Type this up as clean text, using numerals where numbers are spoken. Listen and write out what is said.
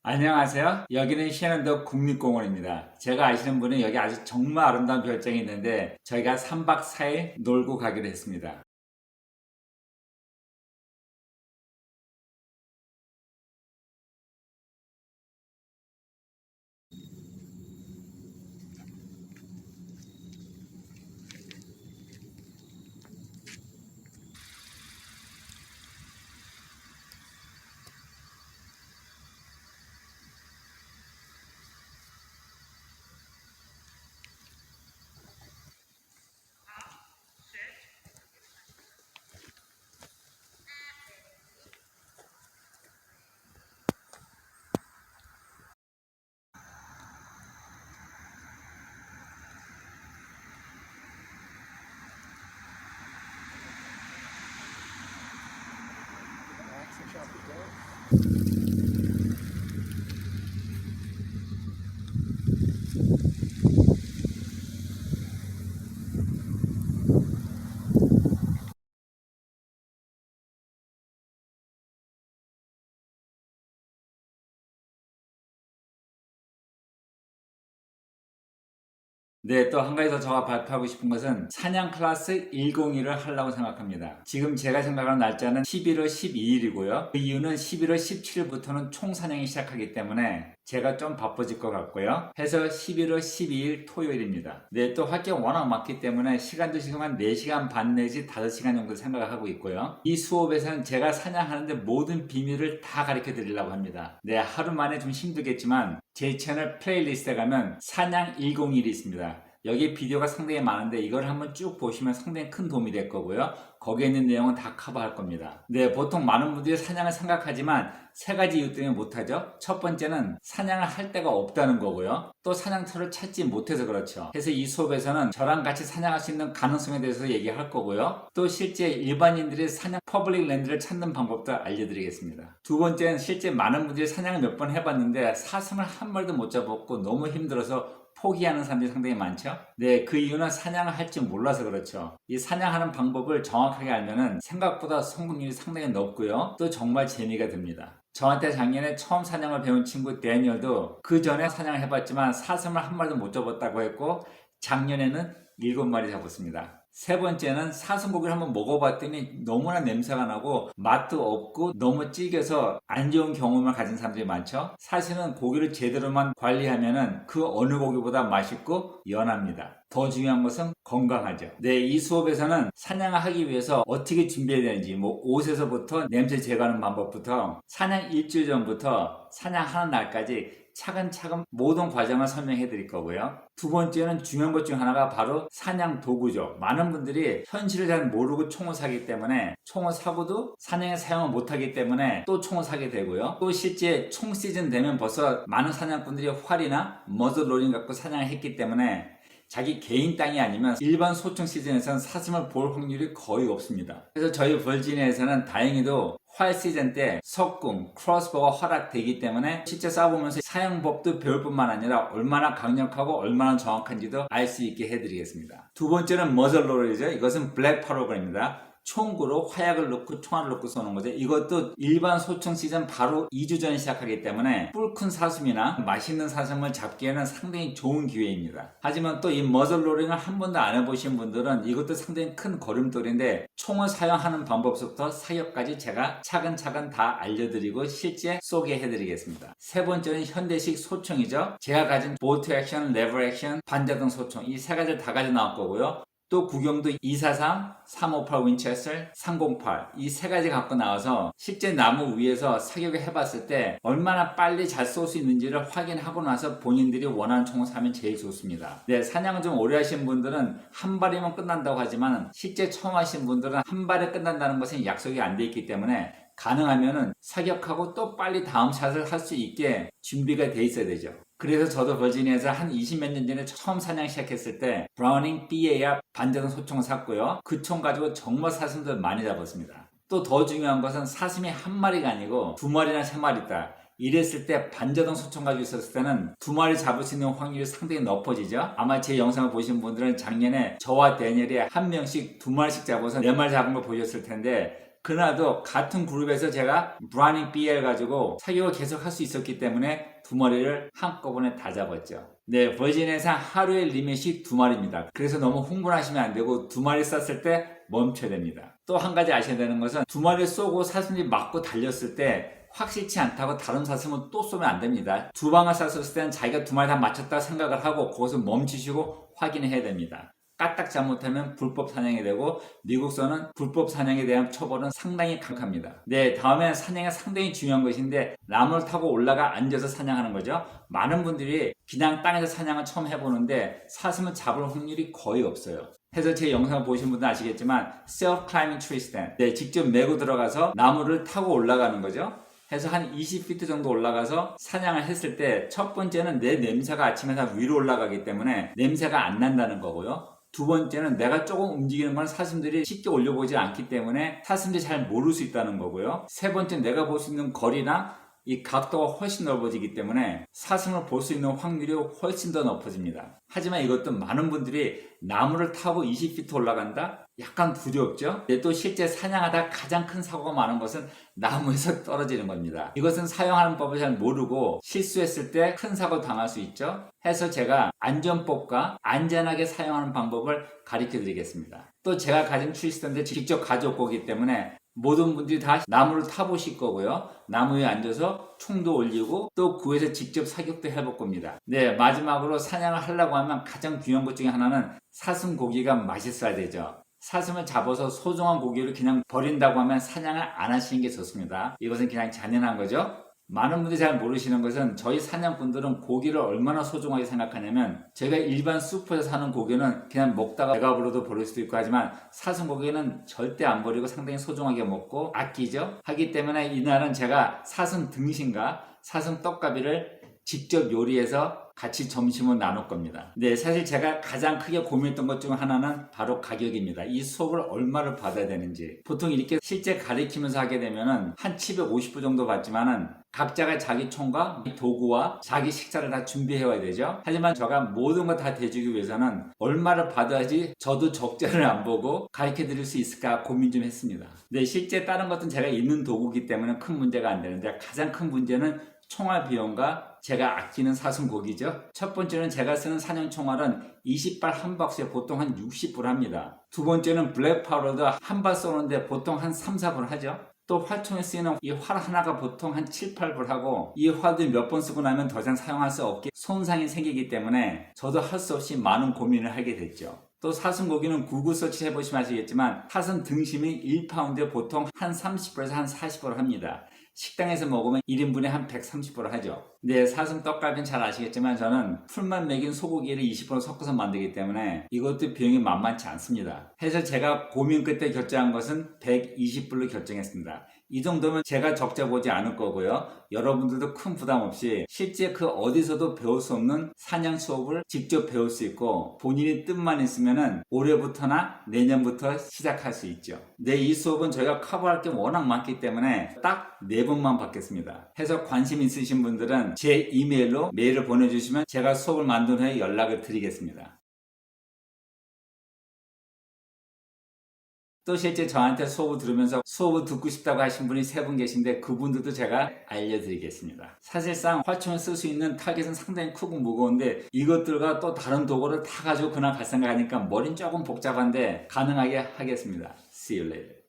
안녕하세요. 여기는 신안도 국립공원입니다. 제가 아시는 분은 여기 아주 정말 아름다운 별장이 있는데 저희가 3박 4일 놀고 가기로 했습니다. 네, 또 한 가지 더 제가 발표하고 싶은 것은 사냥 클래스 101을 하려고 생각합니다. 지금 제가 생각하는 날짜는 11월 12일이고요. 그 이유는 11월 17일부터는 총사냥이 시작하기 때문에 제가 좀 바빠질 것 같고요. 해서 11월 12일 토요일입니다. 네, 또 할 게 워낙 많기 때문에 시간도 지금 한 4시간 반 내지 5시간 정도 생각을 하고 있고요. 이 수업에서는 제가 사냥하는데 모든 비밀을 다 가르쳐 드리려고 합니다. 네, 하루 만에 좀 힘들겠지만 제 채널 플레이리스트에 가면 사냥 101이 있습니다. 여기 비디오가 상당히 많은데 이걸 한번 쭉 보시면 상당히 큰 도움이 될 거고요. 거기에 있는 내용은 다 커버할 겁니다. 네, 보통 많은 분들이 사냥을 생각하지만 세 가지 이유 때문에 못하죠. 첫 번째는 사냥을 할 데가 없다는 거고요. 또 사냥터를 찾지 못해서 그렇죠. 그래서 이 수업에서는 저랑 같이 사냥할 수 있는 가능성에 대해서 얘기할 거고요. 또 실제 일반인들이 사냥 퍼블릭 랜드를 찾는 방법도 알려드리겠습니다. 두 번째는 실제 많은 분들이 사냥을 몇 번 해봤는데 사슴을 한 마리도 못 잡았고 너무 힘들어서 포기하는 사람들이 상당히 많죠. 네, 그 이유는 사냥을 할 줄 몰라서 그렇죠. 이 사냥하는 방법을 정확하게 알면은 생각보다 성공률이 상당히 높고요. 또 정말 재미가 듭니다. 저한테 작년에 처음 사냥을 배운 친구 데니얼도 그 전에 사냥을 해봤지만 사슴을 한 마리도 못 잡았다고 했고 작년에는 7마리 잡았습니다. 세 번째는 사슴고기를 한번 먹어봤더니 너무나 냄새가 나고 맛도 없고 너무 질겨서 안 좋은 경험을 가진 사람들이 많죠. 사실은 고기를 제대로만 관리하면은 그 어느 고기보다 맛있고 연합니다. 더 중요한 것은 건강하죠. 네, 이 수업에서는 사냥을 하기 위해서 어떻게 준비해야 되는지 뭐 옷에서부터 냄새 제거하는 방법부터 사냥 일주일 전부터 사냥하는 날까지 차근차근 모든 과정을 설명해 드릴 거고요. 두 번째는 중요한 것 중 하나가 바로 사냥 도구죠. 많은 분들이 현실을 잘 모르고 총을 사기 때문에 총을 사고도 사냥에 사용을 못하기 때문에 또 총을 사게 되고요. 또 실제 총 시즌 되면 벌써 많은 사냥꾼들이 활이나 머즐로링 갖고 사냥을 했기 때문에 자기 개인 땅이 아니면 일반 소총 시즌에서는 사슴을 볼 확률이 거의 없습니다. 그래서 저희 버지니아에서는 다행히도 활 시즌 때 석궁, 크로스보가 허락되기 때문에 실제 쏴보면서 사용법도 배울 뿐만 아니라 얼마나 강력하고 얼마나 정확한지도 알 수 있게 해드리겠습니다. 두 번째는 머즐로리죠. 이것은 블랙 파로그입니다. 총구로 화약을 넣고 총알을 넣고 쏘는 거죠. 이것도 일반 소총 시즌 바로 2주 전에 시작하기 때문에 뿔 큰 사슴이나 맛있는 사슴을 잡기에는 상당히 좋은 기회입니다. 하지만 또 이 머즐로링을 한 번도 안 해보신 분들은 이것도 상당히 큰 걸음돌인데 총을 사용하는 방법부터 사격까지 제가 차근차근 다 알려드리고 실제 소개해드리겠습니다. 세 번째는 현대식 소총이죠. 제가 가진 보트 액션, 레버 액션, 반자동 소총 이 세 가지를 다 가져 나올 거고요. 또 구경도 243, 358 윈체스터, 308 이 세 가지 갖고 나와서 실제 나무 위에서 사격을 해봤을 때 얼마나 빨리 잘 쏠 수 있는지를 확인하고 나서 본인들이 원하는 총을 사면 제일 좋습니다. 네, 사냥을 좀 오래 하신 분들은 한 발이면 끝난다고 하지만 실제 처음 하신 분들은 한 발에 끝난다는 것은 약속이 안 돼 있기 때문에 가능하면은 사격하고 또 빨리 다음 샷을 할 수 있게 준비가 돼 있어야 되죠. 그래서 저도 버지니아에서 한 20몇 년 전에 처음 사냥 시작했을 때 브라우닝 BAR 반자동 소총을 샀고요. 그 총 가지고 정말 사슴들 많이 잡았습니다. 또 더 중요한 것은 사슴이 한 마리가 아니고 두 마리나 세 마리 있다. 이랬을 때 반자동 소총 가지고 있었을 때는 두 마리 잡을 수 있는 확률이 상당히 높아지죠. 아마 제 영상을 보신 분들은 작년에 저와 데니엘이 한 명씩 두 마리씩 잡아서 네 마리 잡은 걸 보셨을 텐데, 그날도 같은 그룹에서 제가 브라닝 BL 가지고 사격을 계속 할 수 있었기 때문에 두 마리를 한꺼번에 다 잡았죠. 네, 버지니아에서 하루의 리밋이 두 마리입니다. 그래서 너무 흥분하시면 안 되고 두 마리 쐈을 때 멈춰야 됩니다. 또 한 가지 아셔야 되는 것은 두 마리 쏘고 사슴이 맞고 달렸을 때 확실치 않다고 다른 사슴은 또 쏘면 안 됩니다. 두 방을 쐈을 때는 자기가 두 마리 다 맞췄다 생각을 하고 거기서 멈추시고 확인해야 됩니다. 까딱 잘못하면 불법 사냥이 되고 미국서는 불법 사냥에 대한 처벌은 상당히 강합니다. 네, 다음에는 사냥이 상당히 중요한 것인데 나무를 타고 올라가 앉아서 사냥하는 거죠. 많은 분들이 그냥 땅에서 사냥을 처음 해보는데 사슴을 잡을 확률이 거의 없어요. 그래서 제 영상을 보신 분들은 아시겠지만 self-climbing tree stand, 네, 직접 메고 들어가서 나무를 타고 올라가는 거죠. 해서 한 20피트 정도 올라가서 사냥을 했을 때 첫 번째는 내 냄새가 아침에 다 위로 올라가기 때문에 냄새가 안 난다는 거고요. 두 번째는 내가 조금 움직이는 건 사슴들이 쉽게 올려보지 않기 때문에 사슴들이 잘 모를 수 있다는 거고요. 세 번째는 내가 볼 수 있는 거리나 이 각도가 훨씬 넓어지기 때문에 사슴을 볼 수 있는 확률이 훨씬 더 높아집니다. 하지만 이것도 많은 분들이 나무를 타고 20피트 올라간다? 약간 두렵죠? 근데 또 실제 사냥하다 가장 큰 사고가 많은 것은 나무에서 떨어지는 겁니다. 이것은 사용하는 법을 잘 모르고 실수했을 때 큰 사고 당할 수 있죠? 해서 제가 안전법과 안전하게 사용하는 방법을 가르쳐 드리겠습니다. 또 제가 가진 트리스탠드 직접 가져올 거기 때문에 모든 분들이 다 나무를 타보실 거고요. 나무 위에 앉아서 총도 올리고 또 구에서 직접 사격도 해볼 겁니다. 네, 마지막으로 사냥을 하려고 하면 가장 중요한 것 중에 하나는 사슴 고기가 맛있어야 되죠. 사슴을 잡아서 소중한 고기를 그냥 버린다고 하면 사냥을 안 하시는 게 좋습니다. 이것은 그냥 잔인한 거죠. 많은 분들이 잘 모르시는 것은 저희 사냥꾼들은 고기를 얼마나 소중하게 생각하냐면 저희가 일반 슈퍼에서 사는 고기는 그냥 먹다가 배가 불러도 버릴 수도 있고 하지만 사슴 고기는 절대 안 버리고 상당히 소중하게 먹고 아끼죠. 하기 때문에 이날은 제가 사슴 등심과 사슴 떡갈비를 직접 요리해서 같이 점심을 나눌 겁니다. 네, 사실 제가 가장 크게 고민했던 것 중 하나는 바로 가격입니다. 이 수업을 얼마를 받아야 되는지. 보통 이렇게 실제 가르치면서 하게 되면은 한 750불 정도 받지만은 각자가 자기 총과 도구와 자기 식사를 다 준비해 와야 되죠. 하지만 제가 모든 거 다 대주기 위해서는 얼마를 받아야지 저도 적자를 안 보고 가르쳐 드릴 수 있을까 고민 좀 했습니다. 네, 실제 다른 것은 제가 있는 도구기 때문에 큰 문제가 안 되는데 가장 큰 문제는 총알 비용과 제가 아끼는 사슴 고기죠. 첫 번째는 제가 쓰는 사냥 총알은 20발 한 박스에 보통 한 60불 합니다. 두 번째는 블랙 파우더도 한 발 쏘는데 보통 한 3, 4불 하죠. 또 활총에 쓰이는 이 활 하나가 보통 한 7, 8불 하고 이 활도 몇 번 쓰고 나면 더 이상 사용할 수 없게 손상이 생기기 때문에 저도 할 수 없이 많은 고민을 하게 됐죠. 또 사슴 고기는 구글 서치 해보시면 아시겠지만 사슴 등심이 1파운드에 보통 한 30불에서 한 40불 합니다. 식당에서 먹으면 1인분에 한 130불 하죠. 네, 사슴 떡갈비는 잘 아시겠지만 저는 풀만 먹인 소고기를 20% 섞어서 만들기 때문에 이것도 비용이 만만치 않습니다. 해서 제가 고민 끝에 결정한 것은 120불로 결정했습니다. 이 정도면 제가 적자 보지 않을 거고요. 여러분들도 큰 부담 없이 실제 그 어디서도 배울 수 없는 사냥 수업을 직접 배울 수 있고 본인이 뜻만 있으면은 올해부터나 내년부터 시작할 수 있죠. 네, 이 수업은 저희가 커버할 게 워낙 많기 때문에 딱 4번만 받겠습니다. 해서 관심 있으신 분들은 제 이메일로 메일을 보내주시면 제가 수업을 만든 후에 연락을 드리겠습니다. 또 실제 저한테 수업을 들으면서 수업을 듣고 싶다고 하신 분이 3분 계신데 그분들도 제가 알려드리겠습니다. 사실상 활총을 쓸 수 있는 타겟은 상당히 크고 무거운데 이것들과 또 다른 도구를 다 가지고 그날 갈 생각하니까 머리는 조금 복잡한데 가능하게 하겠습니다. See you later.